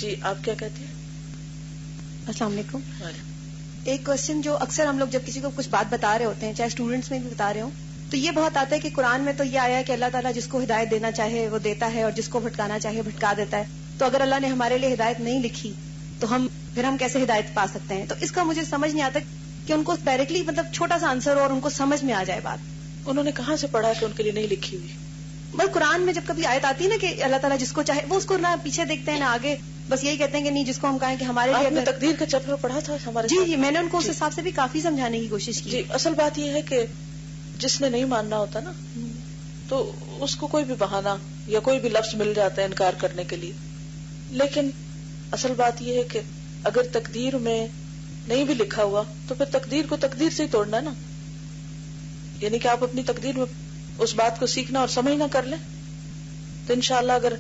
جی آپ کیا کہتی ہیں؟ السلام علیکم. ایک کوشچن جو اکثر ہم لوگ جب کسی کو کچھ بات بتا رہے ہوتے ہیں, چاہے اسٹوڈنٹس میں بھی بتا رہے ہوں, تو یہ بہت آتا ہے کہ قرآن میں تو یہ آیا ہے کہ اللہ تعالیٰ جس کو ہدایت دینا چاہے وہ دیتا ہے اور جس کو بھٹکانا چاہے بھٹکا دیتا ہے. تو اگر اللہ نے ہمارے لیے ہدایت نہیں لکھی تو ہم کیسے ہدایت پا سکتے ہیں؟ تو اس کا مجھے سمجھ نہیں آتا کہ ان کو ڈائریکٹلی مطلب چھوٹا سا آنسر ہو اور ان کو سمجھ میں آ جائے بات. انہوں نے کہاں سے پڑھا کہ ان کے لیے نہیں لکھی ہوئی؟ بس قرآن میں جب کبھی آیت آتی ہے نا کہ اللہ تعالیٰ جس کو چاہے, وہ اس کو نہ پیچھے دیکھتے ہیں نہ آگے, بس یہی کہتے ہیں کہ نہیں جس کو ہم کہیں کہ ہمارے لیے. آپ نے تقدیر کا چیپٹر پڑھا تھا ہمارے جی جی, میں نے ان کو اس حساب سے بھی کافی سمجھانے کی کوشش کی. جی اصل بات یہ ہے کہ جس نے نہیں ماننا ہوتا نا, تو اس کو کوئی بھی بہانہ یا کوئی بھی لفظ مل جاتا ہے انکار کرنے کے لیے. لیکن اصل بات یہ ہے کہ اگر تقدیر میں نہیں بھی لکھا ہوا تو پھر تقدیر کو تقدیر سے ہی توڑنا ہے نا. یعنی کہ آپ اپنی تقدیر میں اس بات کو سیکھنا اور سمجھنا کر لیں, تو انشاءاللہ اگر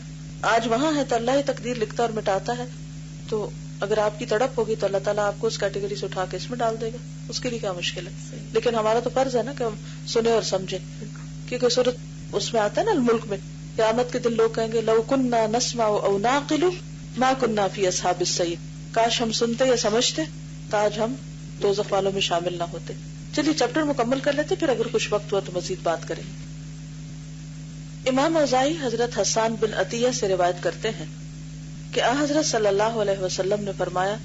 آج وہاں ہے تو اللہ ہی تقدیر لکھتا اور مٹاتا ہے. تو اگر آپ کی تڑپ ہوگی تو اللہ تعالیٰ آپ کو اس کیٹیگری سے اٹھا کے اس میں ڈال دے گا, اس کے لیے کیا مشکل ہے. لیکن ہمارا تو فرض ہے نا کہ ہم سنیں اور سمجھیں, کیونکہ سورۃ اس میں آتا ہے نا الملک میں, قیامت کے دن لوگ کہیں گے لو کننا نسمع او نعقل ما کننا فی اصحاب السعیر, کاش ہم سنتے یا سمجھتے تو آج ہم دوزخ والوں میں شامل نہ ہوتے. چلیے چیپٹر مکمل کر لیتے, پھر اگر کچھ وقت ہوا تو مزید بات کریں. امام اوزاعی حضرت حسان بن عطیہ سے روایت کرتے ہیں کہ حضرت صلی اللہ علیہ وسلم نے فرمایا,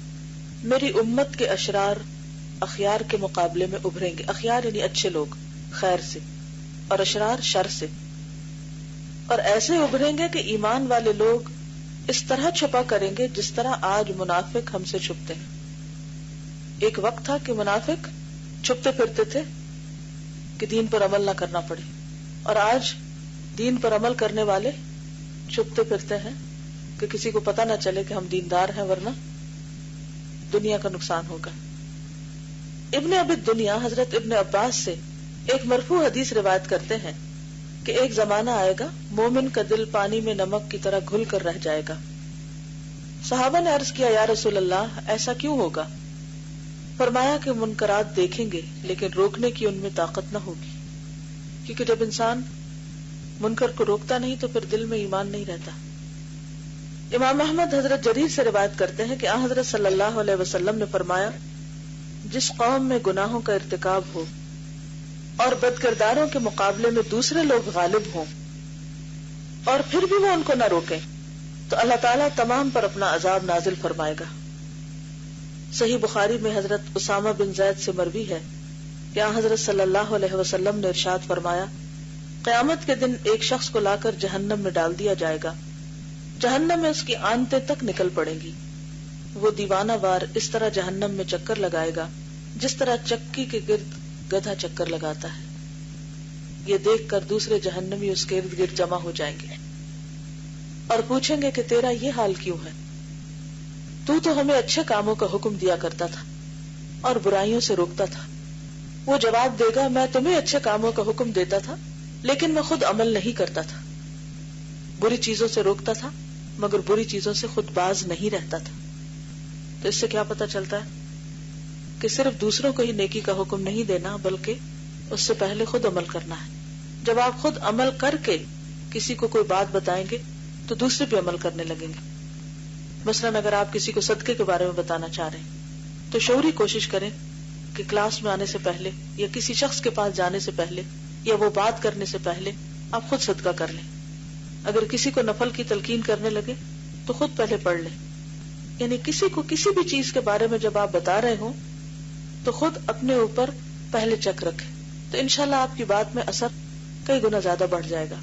میری امت کے اشرار اخیار کے مقابلے میں ابھریں گے. اخیار یعنی اچھے لوگ خیر سے, اور اشرار شر سے, اور ایسے ابھریں گے کہ ایمان والے لوگ اس طرح چھپا کریں گے جس طرح آج منافق ہم سے چھپتے ہیں. ایک وقت تھا کہ منافق چھپتے پھرتے تھے کہ دین پر عمل نہ کرنا پڑے, اور آج دین پر عمل کرنے والے چھپتے پھرتے ہیں کہ کسی کو پتہ نہ چلے کہ ہم دیندار ہیں, ورنہ دنیا کا نقصان ہوگا. ابن ابی دنیا حضرت ابن عباس سے ایک مرفوع حدیث روایت کرتے ہیں کہ ایک زمانہ آئے گا مومن کا دل پانی میں نمک کی طرح گھل کر رہ جائے گا. صحابہ نے عرض کیا, یا رسول اللہ ایسا کیوں ہوگا؟ فرمایا کہ منکرات دیکھیں گے لیکن روکنے کی ان میں طاقت نہ ہوگی, کیونکہ جب انسان منکر کو روکتا نہیں تو پھر دل میں ایمان نہیں رہتا. امام احمد حضرت جریر سے روایت کرتے ہیں کہ حضرت صلی اللہ علیہ وسلم نے فرمایا, جس قوم میں گناہوں کا ارتکاب ہو اور بدکرداروں کے مقابلے میں دوسرے لوگ غالب ہوں اور پھر بھی وہ ان کو نہ روکیں تو اللہ تعالیٰ تمام پر اپنا عذاب نازل فرمائے گا. صحیح بخاری میں حضرت اسامہ بن زید سے مروی ہے کہ حضرت صلی اللہ علیہ وسلم نے ارشاد فرمایا, قیامت کے دن ایک شخص کو لا کر جہنم میں ڈال دیا جائے گا, جہنم میں اس کی آنتیں تک نکل پڑیں گی. وہ دیوانہ وار اس طرح جہنم میں چکر لگائے گا جس طرح چکی کے گرد گدھا چکر لگاتا ہے. یہ دیکھ کر دوسرے جہنمی اس کے ارد گرد جمع ہو جائیں گے اور پوچھیں گے کہ تیرا یہ حال کیوں ہے؟ تو ہمیں اچھے کاموں کا حکم دیا کرتا تھا اور برائیوں سے روکتا تھا. وہ جواب دے گا, میں تمہیں اچھے کاموں کا حکم دیتا تھا لیکن میں خود عمل نہیں کرتا تھا. بری چیزوں سے روکتا تھا مگر بری چیزوں سے خود باز نہیں رہتا تھا. تو اس سے کیا پتہ چلتا ہے کہ صرف دوسروں کو ہی نیکی کا حکم نہیں دینا بلکہ اس سے پہلے خود عمل کرنا ہے. جب آپ خود عمل کر کے کسی کو کوئی بات بتائیں گے تو دوسرے بھی عمل کرنے لگیں گے. مثلاً اگر آپ کسی کو صدقے کے بارے میں بتانا چاہ رہے ہیں تو شعوری کوشش کریں کہ کلاس میں آنے سے پہلے یا کسی شخص کے پاس جانے سے پہلے یا وہ بات کرنے سے پہلے آپ خود صدقہ کر لیں. اگر کسی کو نفل کی تلقین کرنے لگے تو خود پہلے پڑھ لیں. یعنی کسی کو کسی بھی چیز کے بارے میں جب آپ بتا رہے ہوں تو خود اپنے اوپر پہلے چیک رکھیں, تو انشاءاللہ آپ کی بات میں اثر کئی گنا زیادہ بڑھ جائے گا.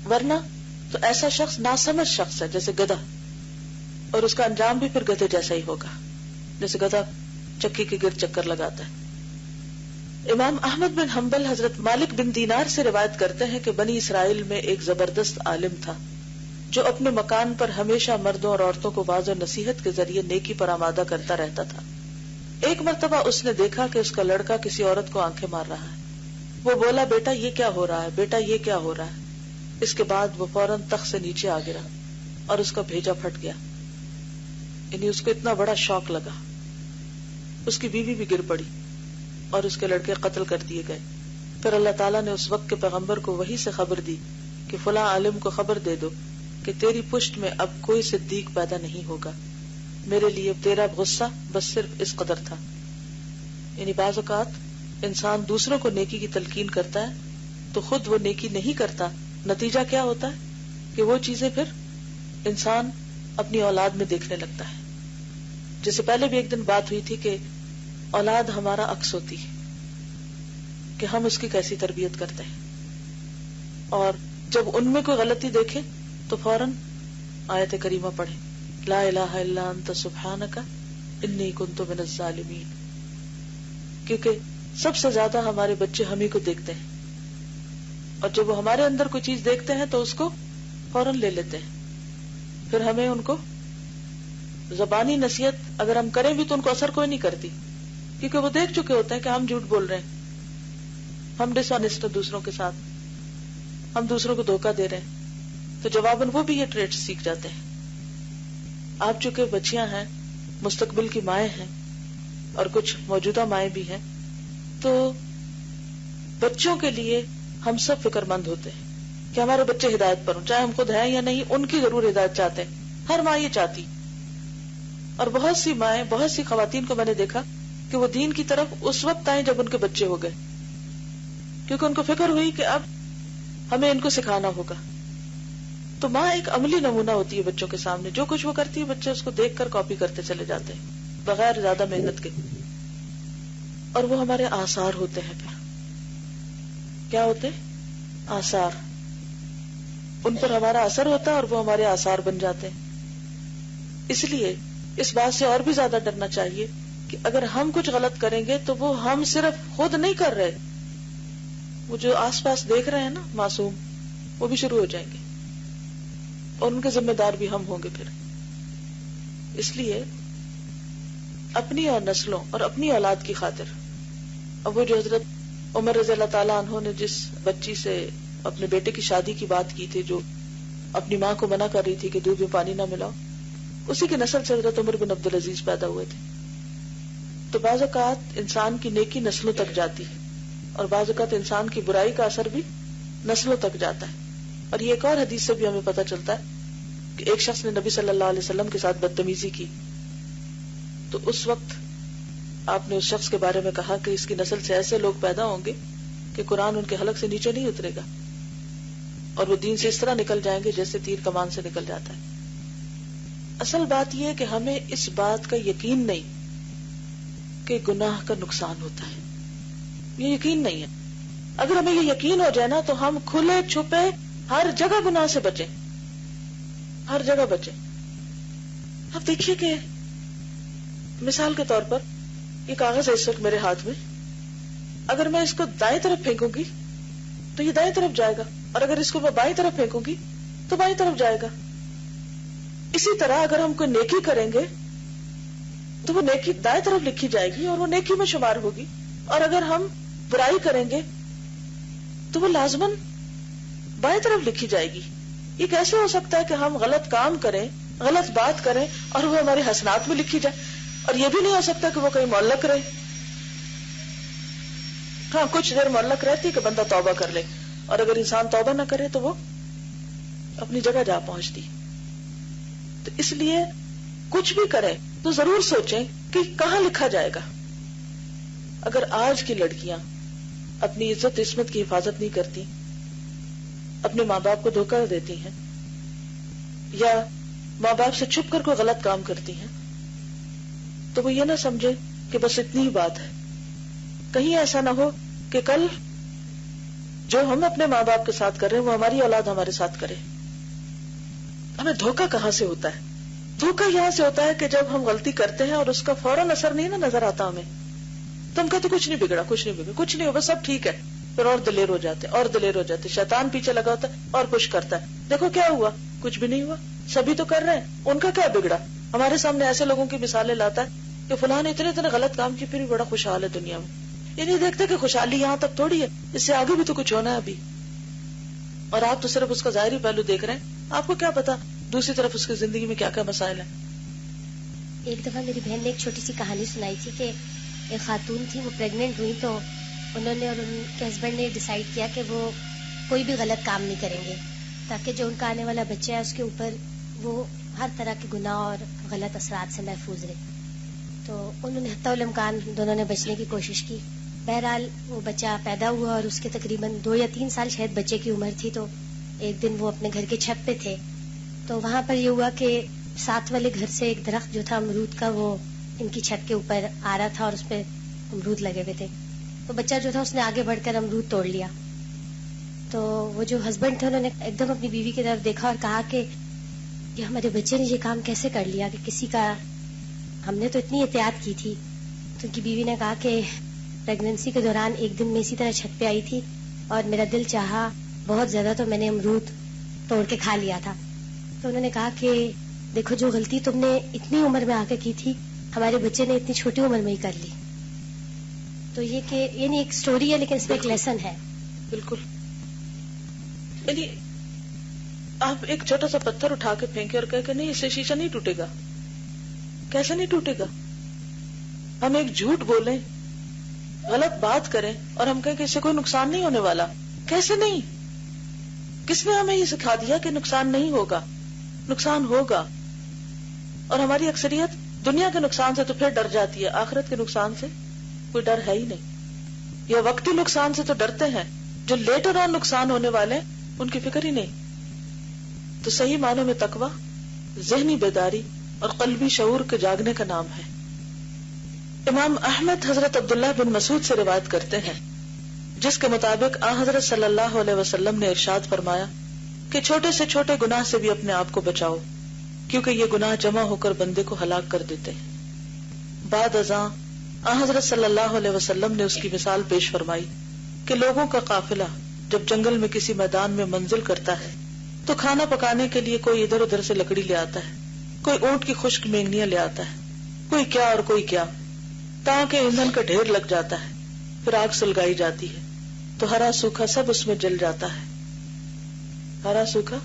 ورنہ تو ایسا شخص ناسمجھ شخص ہے جیسے گدھا, اور اس کا انجام بھی پھر گدھے جیسا ہی ہوگا جیسے گدھا چکی کے گرد چکر لگاتا ہے. امام احمد بن حنبل حضرت مالک بن دینار سے روایت کرتے ہیں کہ بنی اسرائیل میں ایک زبردست عالم تھا جو اپنے مکان پر ہمیشہ مردوں اور عورتوں کو واعظ و نصیحت کے ذریعے نیکی پر آمادہ کرتا رہتا تھا. ایک مرتبہ اس نے دیکھا کہ اس کا لڑکا کسی عورت کو آنکھیں مار رہا ہے. وہ بولا, بیٹا یہ کیا ہو رہا ہے, بیٹا یہ کیا ہو رہا ہے. اس کے بعد وہ فوراً تخت سے نیچے آ گرا اور اس کا بھیجا پھٹ گیا. یعنی اس کو اتنا بڑا شوق لگا. اس کی بیوی بھی گر پڑی اور اس کے لڑکے قتل کر دیے گئے. پھر اللہ تعالیٰ نے اس وقت کے پیغمبر کو وحی سے خبر دی کہ فلاں عالم کو خبر دے دو کہ تیری پشت میں اب کوئی صدیق پیدا نہیں ہوگا، میرے لیے تیرا غصہ بس صرف اس قدر تھا. یعنی بعض اوقات انسان دوسروں کو نیکی کی تلقین کرتا ہے تو خود وہ نیکی نہیں کرتا، نتیجہ کیا ہوتا ہے کہ وہ چیزیں پھر انسان اپنی اولاد میں دیکھنے لگتا ہے. جیسے پہلے بھی ایک دن بات ہوئی تھی کہ اولاد ہمارا عکس ہوتی ہے کہ ہم اس کی کیسی تربیت کرتے ہیں، اور جب ان میں کوئی غلطی دیکھیں تو فوراً آیت کریمہ پڑھیں، لا الہ الا انت سبحانک انی کنت من الظالمین. کیونکہ سب سے زیادہ ہمارے بچے ہم ہی کو دیکھتے ہیں، اور جب وہ ہمارے اندر کوئی چیز دیکھتے ہیں تو اس کو فوراً لے لیتے ہیں. پھر ہمیں ان کو زبانی نصیحت اگر ہم کریں بھی تو ان کو اثر کوئی نہیں کرتی، کیونکہ وہ دیکھ چکے ہوتے ہیں کہ ہم جھوٹ بول رہے ہیں، ہم ڈس آنیسٹ دوسروں کے ساتھ، ہم دوسروں کو دھوکہ دے رہے ہیں. تو جواباً وہ بھی یہ ٹریٹ سیکھ جاتے ہیں. آپ چونکہ بچیاں ہیں، مستقبل کی مائیں ہیں، اور کچھ موجودہ مائیں بھی ہیں، تو بچوں کے لیے ہم سب فکر مند ہوتے ہیں کہ ہمارے بچے ہدایت پر ہوں، چاہے ہم خود ہیں یا نہیں، ان کی ضرور ہدایت چاہتے ہیں. ہر ماں یہ چاہتی، اور بہت سی مائیں، بہت سی خواتین کو میں نے دیکھا کہ وہ دین کی طرف اس وقت آئیں جب ان کے بچے ہو گئے، کیونکہ ان کو فکر ہوئی کہ اب ہمیں ان کو سکھانا ہوگا. تو ماں ایک عملی نمونہ ہوتی ہے بچوں کے سامنے، جو کچھ وہ کرتی ہے بچے اس کو دیکھ کر کاپی کرتے چلے جاتے ہیں بغیر زیادہ محنت کے، اور وہ ہمارے آثار ہوتے ہیں. پھر کیا ہوتے ہیں؟ آثار. ان پر ہمارا اثر ہوتا ہے اور وہ ہمارے آثار بن جاتے ہیں. اس لیے اس بات سے اور بھی زیادہ ڈرنا چاہیے کہ اگر ہم کچھ غلط کریں گے تو وہ ہم صرف خود نہیں کر رہے، وہ جو آس پاس دیکھ رہے ہیں نا معصوم، وہ بھی شروع ہو جائیں گے، اور ان کے ذمہ دار بھی ہم ہوں گے پھر. اس لیے اپنی اور نسلوں اور اپنی اولاد کی خاطر، اب وہ جو حضرت عمر رضی اللہ تعالیٰ عنہ نے جس بچی سے اپنے بیٹے کی شادی کی بات کی تھی، جو اپنی ماں کو منع کر رہی تھی کہ دودھ میں پانی نہ ملاؤ، اسی کی نسل سے حضرت عمر بن عبدالعزیز پیدا ہوئے تھے. تو بعض اوقات انسان کی نیکی نسلوں تک جاتی ہے، اور بعض اوقات انسان کی برائی کا اثر بھی نسلوں تک جاتا ہے. اور یہ ایک اور حدیث سے بھی ہمیں پتہ چلتا ہے کہ ایک شخص نے نبی صلی اللہ علیہ وسلم کے ساتھ بدتمیزی کی، تو اس وقت آپ نے اس شخص کے بارے میں کہا کہ اس کی نسل سے ایسے لوگ پیدا ہوں گے کہ قرآن ان کے حلق سے نیچے نہیں اترے گا، اور وہ دین سے اس طرح نکل جائیں گے جیسے تیر کمان سے نکل جاتا ہے. اصل بات یہ ہے کہ ہمیں اس بات کا یقین نہیں کہ گناہ کا نقصان ہوتا ہے، یہ یقین نہیں ہے. اگر ہمیں یہ یقین ہو جائے نا تو ہم کھلے چھپے ہر جگہ گناہ سے بچیں، ہر جگہ بچیں. اب دیکھیے کہ مثال کے طور پر یہ کاغذ ہے اس وقت میرے ہاتھ میں، اگر میں اس کو دائیں طرف پھینکوں گی تو یہ دائیں طرف جائے گا، اور اگر اس کو میں بائیں طرف پھینکوں گی تو بائیں طرف جائے گا. اسی طرح اگر ہم کوئی نیکی کریں گے تو وہ نیکی دائیں طرف لکھی جائے گی اور وہ نیکی میں شمار ہوگی، اور اگر ہم برائی کریں گے تو وہ لازماً بائیں طرف لکھی جائے گی. یہ کیسے ہو سکتا ہے کہ ہم غلط کام کریں، غلط بات کریں اور وہ ہمارے حسنات میں لکھی جائے؟ اور یہ بھی نہیں ہو سکتا کہ وہ کہیں معلق رہے. ہاں کچھ دیر معلق رہتی کہ بندہ توبہ کر لے، اور اگر انسان توبہ نہ کرے تو وہ اپنی جگہ جا پہنچتی. تو اس لیے کچھ بھی کریں تو ضرور سوچیں کہ کہاں لکھا جائے گا. اگر آج کی لڑکیاں اپنی عزت عصمت کی حفاظت نہیں کرتی، اپنے ماں باپ کو دھوکہ دیتی ہیں، یا ماں باپ سے چھپ کر کوئی غلط کام کرتی ہیں، تو وہ یہ نہ سمجھے کہ بس اتنی ہی بات ہے. کہیں ایسا نہ ہو کہ کل جو ہم اپنے ماں باپ کے ساتھ کر رہے ہیں وہ ہماری اولاد ہمارے ساتھ کرے. ہمیں دھوکہ کہاں سے ہوتا ہے؟ دھوکہ یہاں سے ہوتا ہے کہ جب ہم غلطی کرتے ہیں اور اس کا فوراً اثر نہیں نا نظر آتا ہمیں، تو ہم کہتے کچھ نہیں بگڑا، کچھ نہیں بگڑا، کچھ نہیں ہو، بس سب ٹھیک ہے. پھر اور دلیر ہو جاتے اور دلیر ہو جاتے، شیطان پیچھے لگا ہوتا ہے اور پش کرتا ہے، دیکھو کیا ہوا، کچھ بھی نہیں ہوا، سبھی تو کر رہے ہیں، ان کا کیا بگڑا. ہمارے سامنے ایسے لوگوں کی مثالیں لاتا ہے کہ فلاں نے اتنے غلط کام کی پھر بھی بڑا خوشحال ہے دنیا میں. یہ نہیں دیکھتے کہ خوشحالی یہاں تک تھوڑی ہے، اس سے آگے بھی تو کچھ ہونا ہے ابھی، اور آپ تو صرف اس کا ظاہری پہلو دیکھ رہے ہیں. آپ کو کیا پتا دوسری طرف اس کی زندگی میں کیا کیا مسائل ہیں. ایک دفعہ میری بہن نے ایک چھوٹی سی کہانی سنائی تھی کہ ایک خاتون تھی، وہ پریگننٹ ہوئی تو انہوں نے اور ان کے ہسبینڈ نے ڈیسائیڈ کیا کہ وہ کوئی بھی غلط کام نہیں کریں گے. تاکہ جو ان کا آنے والا بچہ ہے اس کے اوپر وہ ہر طرح کے گناہ اور غلط اثرات سے محفوظ رہے. تو انہوں نے حتی الامکان دونوں نے بچنے کی کوشش کی. بہرحال وہ بچہ پیدا ہوا اور اس کے تقریباً 2 یا 3 سال شاید بچے کی عمر تھی. تو ایک دن وہ اپنے گھر کے چھت پہ تھے تو وہاں پر یہ ہوا کہ ساتھ والے گھر سے ایک درخت جو تھا امرود کا وہ ان کی چھت کے اوپر آ رہا تھا اور اس پہ امرود لگے ہوئے تھے. تو بچہ جو تھا اس نے آگے بڑھ کر امرود توڑ لیا. تو وہ جو ہسبینڈ تھے انہوں نے ایک دم اپنی بیوی کی طرف دیکھا اور کہا کہ یہ ہمارے بچے نے یہ کام کیسے کر لیا کہ کسی کا, ہم نے تو اتنی احتیاط کی تھی. تو ان کی بیوی نے کہا کہ پریگننسی کے دوران ایک دن میں اسی طرح چھت پہ آئی تھی اور میرا دل چاہا بہت زیادہ تو میں نے امرود توڑ کے کھا لیا تھا. تو انہوں نے کہا کہ دیکھو جو غلطی تم نے اتنی عمر میں آ کے کی تھی ہمارے بچے نے اتنی چھوٹی عمر میں ہی کر لی. تو یہ کہ یعنی ایک سٹوری ہے لیکن اس میں ایک لیسن ہے. بالکل. یعنی آپ ایک چھوٹا سا پتھر اٹھا کے پھینکے اور کہے کہ نہیں اس سے شیشہ نہیں ٹوٹے گا. کیسے نہیں ٹوٹے گا؟ ہم ایک جھوٹ بولیں, غلط بات کریں اور ہم کہیں کہ اس سے کوئی نقصان نہیں ہونے والا. کیسے نہیں؟ کس نے ہمیں یہ سکھا دیا کہ نقصان نہیں ہوگا؟ نقصان ہوگا. اور ہماری اکثریت دنیا کے نقصان سے تو پھر ڈر جاتی ہے, آخرت کے نقصان سے کوئی ڈر ہے ہی نہیں. یا وقتی نقصان سے تو ڈرتے ہیں, جو لیٹر آن نقصان ہونے والے ان کی فکر ہی نہیں. تو صحیح معنوں میں تقویٰ ذہنی بیداری اور قلبی شعور کے جاگنے کا نام ہے. امام احمد حضرت عبداللہ بن مسعود سے روایت کرتے ہیں جس کے مطابق حضرت صلی اللہ علیہ وسلم نے ارشاد فرمایا کہ چھوٹے سے چھوٹے گناہ سے بھی اپنے آپ کو بچاؤ کیونکہ یہ گناہ جمع ہو کر بندے کو ہلاک کر دیتے ہیں. بعد ازاں حضرت صلی اللہ علیہ وسلم نے اس کی مثال پیش فرمائی کہ لوگوں کا قافلہ جب جنگل میں کسی میدان میں منزل کرتا ہے تو کھانا پکانے کے لیے کوئی ادھر ادھر سے لکڑی لے آتا ہے, کوئی اونٹ کی خشک مینگنیاں لے آتا ہے, کوئی کیا اور کوئی کیا, تاکہ ایندھن کا ڈھیر لگ جاتا ہے. پھر آگ سلگائی جاتی ہے تو ہرا سوکھا سب اس میں جل جاتا ہے. ہرا سوکھا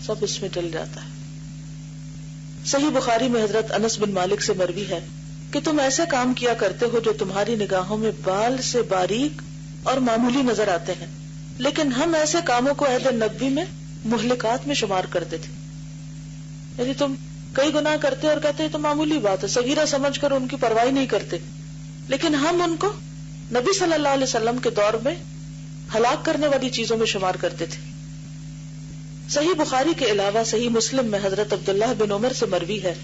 سب اس میں جل جاتا ہے. صحیح بخاری میں حضرت انس بن مالک سے مروی ہے کہ تم ایسے کام کیا کرتے ہو جو تمہاری نگاہوں میں بال سے باریک اور معمولی نظر آتے ہیں, لیکن ہم ایسے کاموں کو عہد نبوی میں مہلکات میں شمار کرتے تھے. یعنی تم کئی گناہ کرتے اور کہتے تو معمولی بات ہے, صغیرہ سمجھ کر ان کی پرواہ نہیں کرتے, لیکن ہم ان کو نبی صلی اللہ علیہ وسلم کے دور میں ہلاک کرنے والی چیزوں میں شمار کرتے تھے. صحیح بخاری کے علاوہ صحیح مسلم میں حضرت عبداللہ بن عمر سے مروی ہے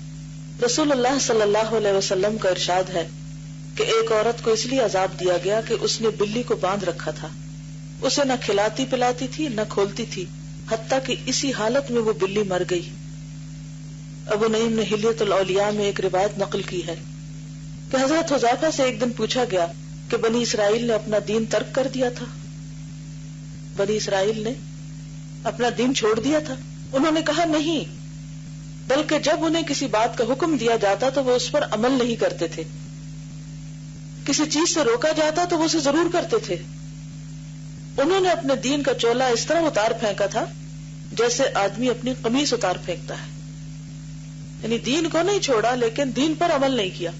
رسول اللہ صلی اللہ علیہ وسلم کا ارشاد ہے کہ ایک عورت کو اس لیے عذاب دیا گیا کہ اس نے بلی کو باندھ رکھا تھا. اسے نہ کھلاتی پلاتی تھی نہ کھولتی تھی, حتیٰ کہ اسی حالت میں وہ بلی مر گئی. ابو نعیم نے حلیت الاولیاء میں ایک روایت نقل کی ہے کہ حضرت حذیفہ سے ایک دن پوچھا گیا کہ بنی اسرائیل نے اپنا دین ترک کر دیا تھا, بنی اسرائیل نے اپنا دین چھوڑ دیا تھا. انہوں نے کہا نہیں, بلکہ جب انہیں کسی بات کا حکم دیا جاتا تو وہ اس پر عمل نہیں کرتے تھے, کسی چیز سے روکا جاتا تو وہ اسے ضرور کرتے تھے. انہوں نے اپنے دین کا چولا اس طرح اتار پھینکا تھا جیسے آدمی اپنی قمیص اتار پھینکتا ہے. یعنی دین کو نہیں چھوڑا لیکن دین پر عمل نہیں کیا.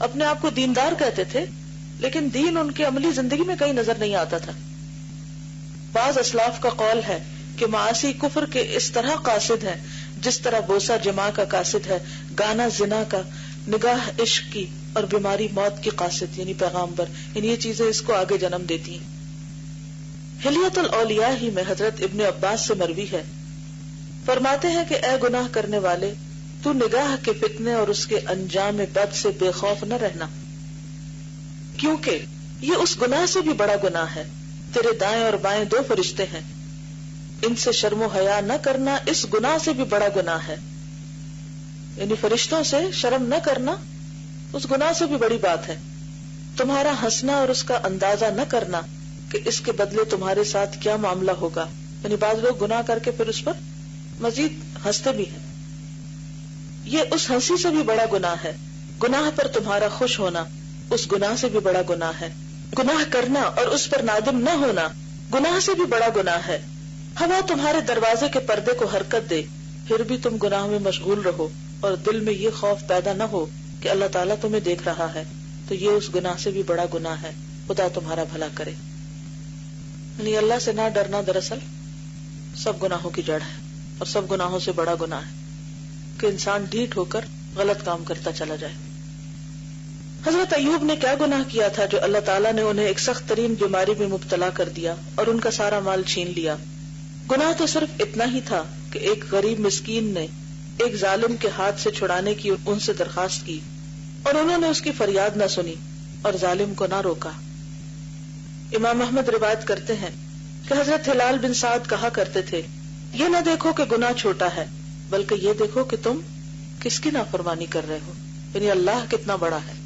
اپنے آپ کو دیندار کہتے تھے لیکن دین ان کی عملی زندگی میں کہیں نظر نہیں آتا تھا. بعض اسلاف کا قول ہے کہ معاصی کفر کے اس طرح قاصد ہیں جس طرح بوسہ جماع کا قاصد ہے, گانا زنا کا, نگاہ عشق کی اور بیماری موت کی قاصد یعنی پیغامبر. یعنی یہ چیزیں اس کو آگے جنم دیتی ہیں. حلیت الاولیاء ہی میں حضرت ابن عباس سے مروی ہے, فرماتے ہیں کہ اے گناہ کرنے والے, تو نگاہ کے فتنے اور اس کے انجام بد سے بے خوف نہ رہنا, کیونکہ یہ اس گناہ سے بھی بڑا گناہ ہے. تیرے دائیں اور بائیں 2 فرشتے ہیں, ان سے شرم و حیا نہ کرنا اس گناہ سے بھی بڑا گناہ ہے. یعنی فرشتوں سے شرم نہ کرنا اس گناہ سے بھی بڑی بات ہے. تمہارا ہنسنا اور اس کا اندازہ نہ کرنا کہ اس کے بدلے تمہارے ساتھ کیا معاملہ ہوگا. یعنی بعض لوگ گناہ کر کے پھر اس پر مزید ہنستے بھی ہیں. یہ اس ہنسی سے بھی بڑا گناہ ہے. گناہ پر تمہارا خوش ہونا اس گناہ سے بھی بڑا گناہ ہے. گناہ کرنا اور اس پر نادم نہ ہونا گناہ سے بھی بڑا گناہ ہے. ہوا تمہارے دروازے کے پردے کو حرکت دے, پھر بھی تم گناہ میں مشغول رہو اور دل میں یہ خوف پیدا نہ ہو کہ اللہ تعالیٰ تمہیں دیکھ رہا ہے, تو یہ اس گناہ سے بھی بڑا گناہ ہے. خدا تمہارا بھلا کرے. یعنی اللہ سے نہ ڈرنا دراصل سب گناہوں کی جڑ ہے اور سب گناہوں سے بڑا گناہ ہے کہ انسان ڈھیٹ ہو کر غلط کام کرتا چلا جائے. حضرت ایوب نے کیا گناہ کیا تھا جو اللہ تعالیٰ نے انہیں ایک سخت ترین بیماری میں مبتلا کر دیا اور ان کا سارا مال چھین لیا؟ گناہ تو صرف اتنا ہی تھا کہ ایک غریب مسکین نے ایک ظالم کے ہاتھ سے چھڑانے کی ان سے درخواست کی اور انہوں نے اس کی فریاد نہ سنی اور ظالم کو نہ روکا. امام احمد روایت کرتے ہیں کہ حضرت ہلال بن سعد کہا کرتے تھے، یہ نہ دیکھو کہ گناہ چھوٹا ہے بلکہ یہ دیکھو کہ تم کس کی نافرمانی کر رہے ہو، یعنی اللہ کتنا بڑا ہے.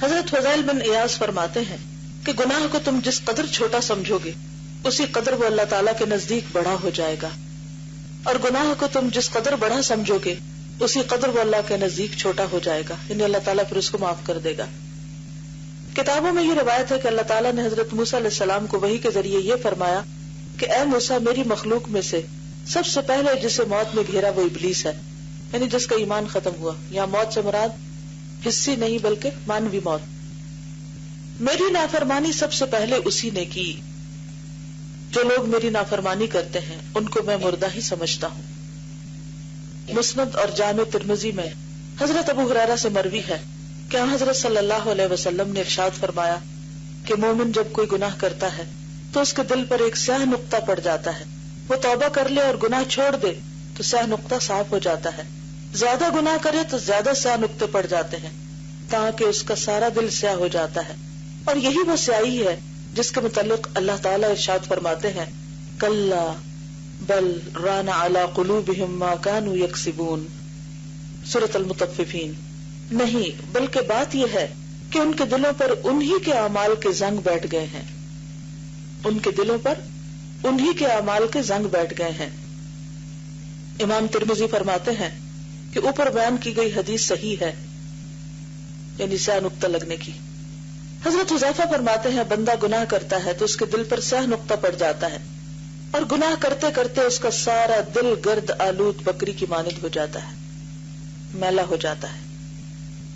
حضرت فضیل بن ایاز فرماتے ہیں کہ گناہ کو تم جس قدر چھوٹا سمجھو گے اسی قدر وہ اللہ تعالیٰ کے نزدیک بڑا ہو جائے گا، اور گناہ کو تم جس قدر بڑا سمجھو گے اسی قدر وہ اللہ کے نزدیک چھوٹا ہو جائے گا، یعنی اللہ تعالیٰ پھر اس کو معاف کر دے گا. کتابوں میں یہ روایت ہے کہ اللہ تعالیٰ نے حضرت موسیٰ علیہ السلام کو وحی کے ذریعے یہ فرمایا کہ اے موسیٰ، میری مخلوق میں سے سب سے پہلے جسے موت میں گھیرا وہ ابلیس ہے، یعنی جس کا ایمان ختم ہوا. یہاں موت سے مراد حصی نہیں بلکہ مانوی موت. میری نافرمانی سب سے پہلے اسی نے کی. جو لوگ میری نافرمانی کرتے ہیں ان کو میں مردہ ہی سمجھتا ہوں. مسند اور جامع ترمذی میں حضرت ابو ہریرہ سے مروی ہے کہ حضرت صلی اللہ علیہ وسلم نے ارشاد فرمایا کہ مومن جب کوئی گناہ کرتا ہے تو اس کے دل پر ایک سیاہ نقطہ پڑ جاتا ہے، وہ توبہ کر لے اور گناہ چھوڑ دے تو سیاہ نقطہ صاف ہو جاتا ہے، زیادہ گناہ کرے تو زیادہ سیاہ نقطے پڑ جاتے ہیں تاکہ اس کا سارا دل سیاہ ہو جاتا ہے. اور یہی وہ سیاہی ہے جس کے متعلق اللہ تعالیٰ ارشاد فرماتے ہیں کلا بل ران علی قلوبہم ما کانوا یکسبون، سورۃ المطففین. نہیں بلکہ بات یہ ہے کہ ان کے دلوں پر انہی کے اعمال کے زنگ بیٹھ گئے ہیں، ان کے دلوں پر انہی کے اعمال کے زنگ بیٹھ گئے ہیں. امام ترمذی فرماتے ہیں کہ اوپر بیان کی گئی حدیث صحیح ہے، یعنی سیاہ نقطہ لگنے کی. حضرت حذیفہ فرماتے ہیں بندہ گناہ کرتا ہے تو اس کے دل پر سیاہ نقطہ پڑ جاتا ہے اور گناہ کرتے کرتے اس کا سارا دل گرد آلود بکری کی مانند ہو جاتا ہے، میلا ہو جاتا ہے.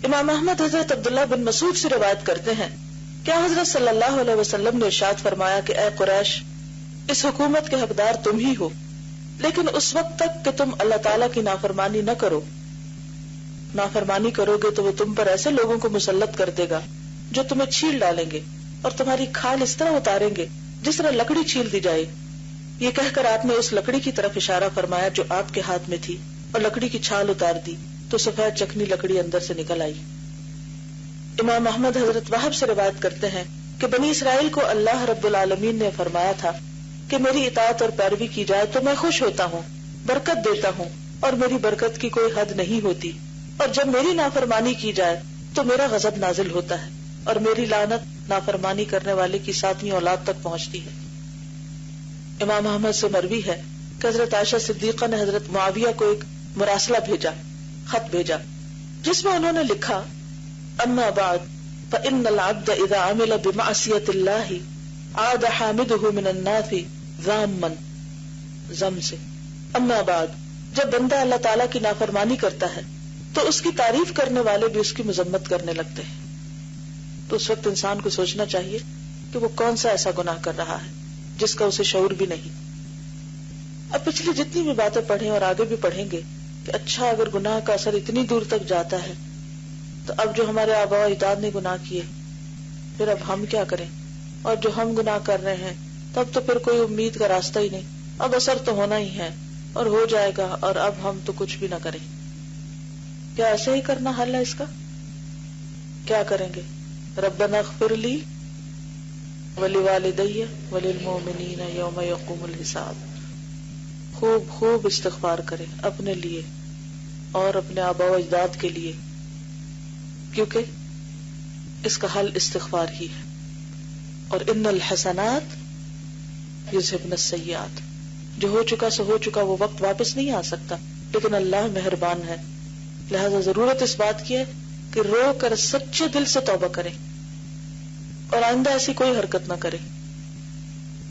امام احمد حضرت عبداللہ بن مسعود سے روایت کرتے ہیں کیا حضرت صلی اللہ علیہ وسلم نے ارشاد فرمایا کہ اے قریش، اس حکومت کے حقدار تم ہی ہو، لیکن اس وقت تک کہ تم اللہ تعالیٰ کی نافرمانی نہ کرو. نافرمانی کرو گے تو وہ تم پر ایسے لوگوں کو مسلط کر دے گا جو تمہیں چھیل ڈالیں گے اور تمہاری کھال اس طرح اتاریں گے جس طرح لکڑی چھیل دی جائے. یہ کہہ کر آپ نے اس لکڑی کی طرف اشارہ فرمایا جو آپ کے ہاتھ میں تھی اور لکڑی کی چھال اتار دی تو سفید چکنی لکڑی اندر سے نکل آئی. امام احمد حضرت وہب سے روایت کرتے ہیں کہ بنی اسرائیل کو اللہ رب العالمین نے فرمایا تھا کہ میری اطاعت اور پیروی کی جائے تو میں خوش ہوتا ہوں، برکت دیتا ہوں اور میری برکت کی کوئی حد نہیں ہوتی، اور جب میری نافرمانی کی جائے تو میرا غضب نازل ہوتا ہے اور میری لعنت نافرمانی کرنے والے کی 7ویں اولاد تک پہنچتی ہے. امام احمد سے مروی ہے کہ حضرت عائشہ صدیقہ نے حضرت معاویہ کو ایک مراسلہ بھیجا، خط بھیجا، جس میں انہوں نے لکھا اما بعد فإن العبد اذا عمل بمعصیۃ اللہ عاد حامدہ من الناس ذاما، ذم سے. اما بعد، جب بندہ اللہ تعالیٰ کی نافرمانی کرتا ہے تو اس کی تعریف کرنے والے بھی اس کی مذمت کرنے لگتے ہیں. تو اس وقت انسان کو سوچنا چاہیے کہ وہ کون سا ایسا گناہ کر رہا ہے جس کا اسے شعور بھی نہیں. اب پچھلی جتنی بھی باتیں پڑھیں اور آگے بھی پڑھیں گے کہ اچھا اگر گناہ کا اثر اتنی دور تک جاتا ہے تو اب جو ہمارے آباء و اجداد نے گناہ کیے پھر اب ہم کیا کریں، اور جو ہم گناہ کر رہے ہیں تب تو پھر کوئی امید کا راستہ ہی نہیں، اب اثر تو ہونا ہی ہے اور ہو جائے گا اور اب ہم تو کچھ بھی نہ کریں. کیا ایسے ہی کرنا حل ہے اس کا؟ کیا کریں گے؟ ربنا اغفر لی ولوالدی وللمؤمنین یوم یقوم الحساب. خوب خوب استغفار کریں اپنے لیے اور اپنے آباء و اجداد کے لیے، کیونکہ اس کا حل استغفار ہی ہے. اور ان الحسنات یذہبن السیئات، جو ہو چکا سو ہو چکا، وہ وقت واپس نہیں آ سکتا، لیکن اللہ مہربان ہے. لہذا ضرورت اس بات کی ہے کہ رو کر سچے دل سے توبہ کریں اور آئندہ ایسی کوئی حرکت نہ کریں،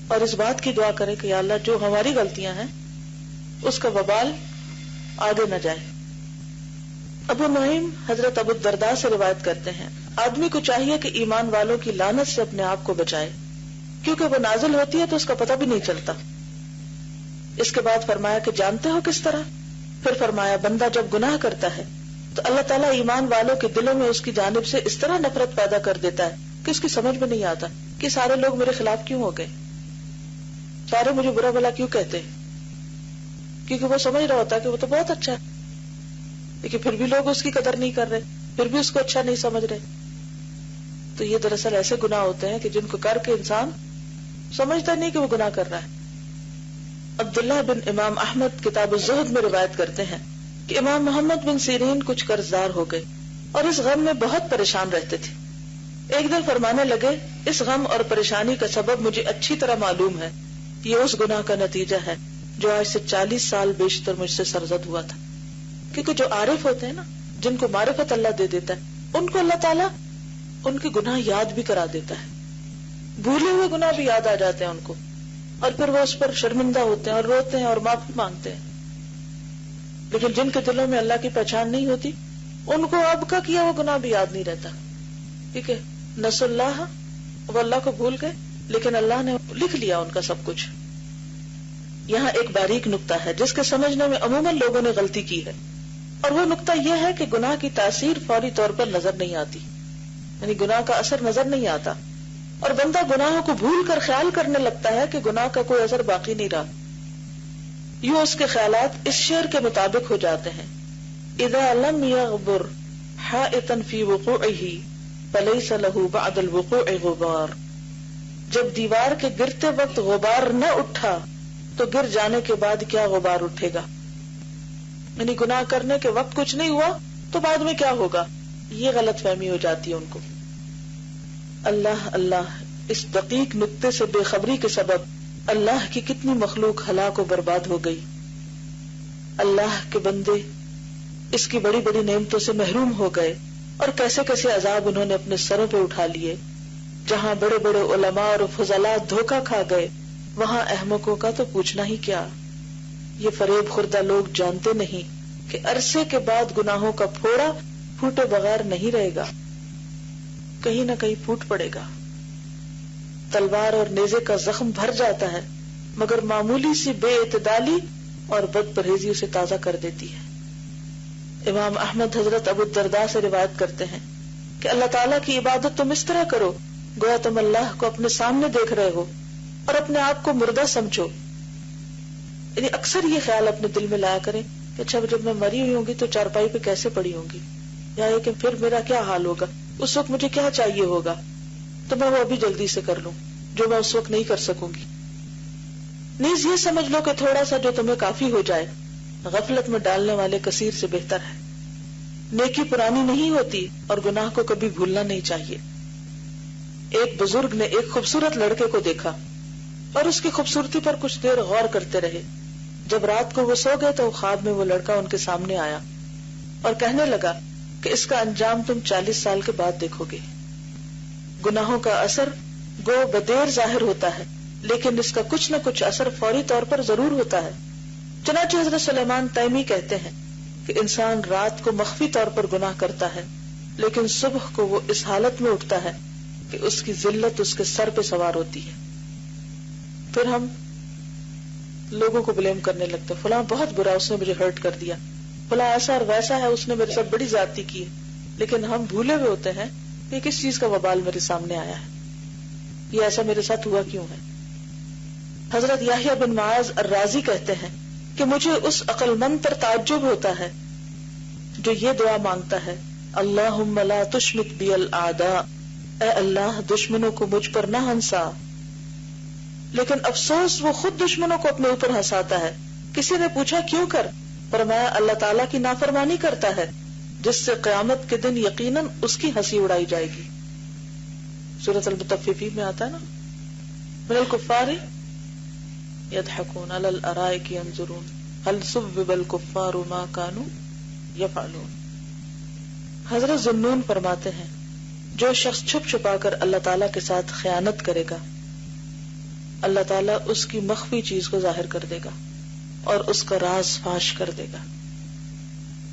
اور اس بات کی دعا کریں کہ یا اللہ جو ہماری غلطیاں ہیں اس کا وبال آگے نہ جائے. ابو نعیم حضرت ابو الدرداء سے روایت کرتے ہیں آدمی کو چاہیے کہ ایمان والوں کی لعنت سے اپنے آپ کو بچائے، کیونکہ وہ نازل ہوتی ہے تو اس کا پتہ بھی نہیں چلتا. اس کے بعد فرمایا کہ جانتے ہو کس طرح؟ پھر فرمایا بندہ جب گناہ کرتا ہے تو اللہ تعالیٰ ایمان والوں کے دلوں میں اس کی جانب سے اس طرح نفرت پیدا کر دیتا ہے کہ اس کی سمجھ میں نہیں آتا کہ سارے لوگ میرے خلاف کیوں ہو گئے، سارے مجھے برا بھلا کیوں کہتے ہیں، کیونکہ وہ سمجھ رہا ہوتا ہے کہ وہ تو بہت اچھا ہے، لیکن پھر بھی لوگ اس کی قدر نہیں کر رہے، پھر بھی اس کو اچھا نہیں سمجھ رہے. تو یہ دراصل ایسے گناہ ہوتے ہیں کہ جن کو کر کے انسان سمجھتا نہیں کہ وہ گناہ کر رہا ہے. عبداللہ بن امام احمد کتاب الزہد میں روایت کرتے ہیں کہ امام محمد بن سیرین کچھ قرض دار ہو گئے اور اس غم میں بہت پریشان رہتے تھے. ایک دن فرمانے لگے اس غم اور پریشانی کا سبب مجھے اچھی طرح معلوم ہے، یہ اس گناہ کا نتیجہ ہے جو آج سے 40 سال بیشتر مجھ سے سرزد ہوا تھا. کیونکہ جو عارف ہوتے ہیں نا، جن کو معرفت اللہ دے دیتا ہے، ان کو اللہ تعالیٰ ان کے گناہ یاد بھی کرا دیتا ہے، بھولے ہوئے گناہ بھی یاد آ جاتے ہیں ان کو، اور پھر وہ اس پر شرمندہ ہوتے ہیں اور روتے ہیں اور معافی مانگتے ہیں. لیکن جن کے دلوں میں اللہ کی پہچان نہیں ہوتی، ان کو اب کا کیا وہ گناہ بھی یاد نہیں رہتا. ٹھیک ہے، نسوا اللہ، وہ اللہ کو بھول گئے، لیکن اللہ نے لکھ لیا ان کا سب کچھ. یہاں ایک باریک نقطہ ہے جس کے سمجھنے میں عموماً لوگوں نے غلطی کی ہے، اور وہ نقطہ یہ ہے کہ گناہ کی تاثیر فوری طور پر نظر نہیں آتی، یعنی گناہ کا اثر نظر نہیں آتا، اور بندہ گناہوں کو بھول کر خیال کرنے لگتا ہے کہ گناہ کا کوئی اثر باقی نہیں رہا. یوں اس کے خیالات اس شعر کے مطابق ہو جاتے ہیں: اذا لم يغبر حائطا في وقوعه فليس له بعد الوقوع غبار. جب دیوار کے گرتے وقت غبار نہ اٹھا تو گر جانے کے بعد کیا غبار اٹھے گا. یعنی گناہ کرنے کے وقت کچھ نہیں ہوا تو بعد میں کیا ہوگا، یہ غلط فہمی ہو جاتی ہے ان کو. اللہ اللہ، اس دقیق نقطے سے بے خبری کے سبب اللہ کی کتنی مخلوق ہلاک و برباد ہو گئی. اللہ کے بندے اس کی بڑی بڑی نعمتوں سے محروم ہو گئے، اور کیسے کیسے عذاب انہوں نے اپنے سروں پہ اٹھا لیے. جہاں بڑے بڑے علماء اور فضلاء دھوکہ کھا گئے، وہاں احمقوں کا تو پوچھنا ہی کیا. یہ فریب خوردہ لوگ جانتے نہیں کہ عرصے کے بعد گناہوں کا پھوڑا پھوٹے بغیر نہیں رہے گا، کہیں نہ کہیں پھوٹ پڑے گا. تلوار اور نیزے کا زخم بھر جاتا ہے، مگر معمولی سی بے اعتدالی اور بد پرہیزی اسے تازہ کر دیتی ہے. امام احمد حضرت ابو الدرداء سے روایت کرتے ہیں کہ اللہ تعالیٰ کی عبادت تم اس طرح کرو گویا تم اللہ کو اپنے سامنے دیکھ رہے ہو اور اپنے آپ کو مردہ سمجھو. یعنی اکثر یہ خیال اپنے دل میں لایا کریں کہ اچھا جب میں مری ہوئی ہوں گی تو چارپائی پہ کیسے پڑی ہوں گی، یا یہ کہ پھر میرا کیا حال ہوگا، اس وقت مجھے کیا چاہیے ہوگا تو میں وہ ابھی جلدی سے کر لوں جو میں اس وقت نہیں کر سکوں گی. نیز یہ سمجھ لو کہ تھوڑا سا جو تمہیں کافی ہو جائے غفلت میں ڈالنے والے کثیر سے بہتر ہے. نیکی پرانی نہیں ہوتی اور گناہ کو کبھی بھولنا نہیں چاہیے. ایک بزرگ نے ایک خوبصورت لڑکے کو دیکھا اور اس کی خوبصورتی پر کچھ دیر غور کرتے رہے. جب رات کو وہ سو گئے تو خواب میں وہ لڑکا ان کے سامنے آیا اور کہنے لگا کہ اس کا انجام تم 40 سال کے بعد دیکھو گے. گناہوں کا اثر گو بدیر ظاہر ہوتا ہے، لیکن اس کا کچھ نہ کچھ اثر فوری طور پر ضرور ہوتا ہے. چنانچہ حضرت سلیمان تیمی کہتے ہیں کہ انسان رات کو مخفی طور پر گناہ کرتا ہے، لیکن صبح کو وہ اس حالت میں اٹھتا ہے کہ اس کی ذلت اس کے سر پہ سوار ہوتی ہے. پھر ہم لوگوں کو بلیم کرنے لگتے، فلاں بہت برا، اس نے مجھے ہرٹ کر دیا، فلاں ایسا اور ویسا ہے، اس نے میرے ساتھ بڑی زیادتی کی ہے. لیکن ہم بھولے ہوئے ہوتے ہیں کہ کس چیز کا وبال میرے سامنے آیا ہے، یہ ایسا میرے ساتھ ہوا کیوں ہے. حضرت یحییٰ بن معاذ الرازی کہتے ہیں کہ مجھے اس عقل مند پر تعجب ہوتا ہے جو یہ دعا مانگتا ہے: اللہم لا تشمت بی الاعداء، اے اللہ دشمنوں کو مجھ پر نہ ہنسا. لیکن افسوس وہ خود دشمنوں کو اپنے اوپر ہنساتا ہے. کسی نے پوچھا کیوں کر؟ فرمایا اللہ تعالیٰ کی نافرمانی کرتا ہے جس سے قیامت کے دن یقیناً اس کی ہنسی اڑائی جائے گی. سورۃ المطففین میں آتا ہے نا، من الکفار یضحکون علی الارائک ینظرون هل ثوب الکفار ما كانوا یفعلون. حضرت ذنون فرماتے ہیں جو شخص چھپ چھپا کر اللہ تعالیٰ کے ساتھ خیانت کرے گا، اللہ تعالیٰ اس کی مخفی چیز کو ظاہر کر دے گا اور اس کا راز فاش کر دے گا.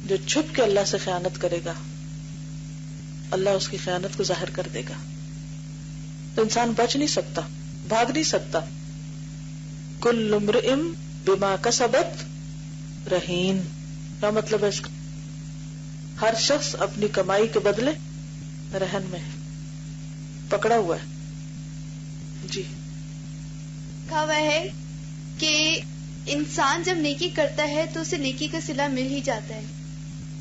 جو چھپ کے اللہ سے خیانت کرے گا، اللہ اس کی خیانت کو ظاہر کر دے گا. تو انسان بچ نہیں سکتا، بھاگ نہیں سکتا. کل امرئ بما کسبت رہین. کیا مطلب ہے اس کا؟ ہر شخص اپنی کمائی کے بدلے رہن میں ہے، پکڑا ہوا ہے. جی کہا ہوا ہے کہ انسان جب نیکی کرتا ہے تو اسے نیکی کا صلہ مل ہی جاتا ہے.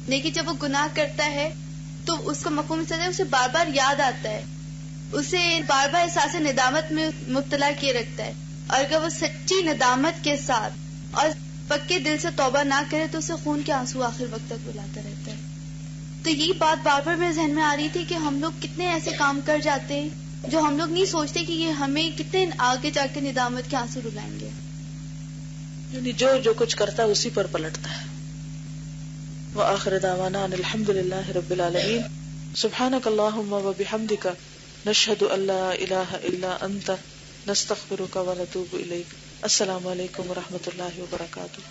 نیکی جب وہ گناہ کرتا ہے تو اس کا مفہوم سمجھا اسے بار بار یاد آتا ہے، اسے بار بار احساس ندامت میں مبتلا کیے رکھتا ہے، اور اگر وہ سچی ندامت کے ساتھ اور پکے دل سے توبہ نہ کرے تو اسے خون کے آنسو آخر وقت تک رلاتا رہتا ہے. تو یہی بات بار بار میرے ذہن میں آ رہی تھی کہ ہم لوگ کتنے ایسے کام کر جاتے ہیں جو ہم لوگ نہیں سوچتے کہ یہ ہمیں کتنے آگے جا کے ندامت کے آنسو رلائیں گے. یعنی جو کچھ کرتا ہے اسی پر پلٹتا ہے. وآخر دعوانا ان الحمد للہ رب العالمین. سبحانک اللہم وبحمدک نشہد ان لا الہ الا انت نستغفرک ونتوب الیک. السلام علیکم ورحمۃ اللہ وبرکاتہ.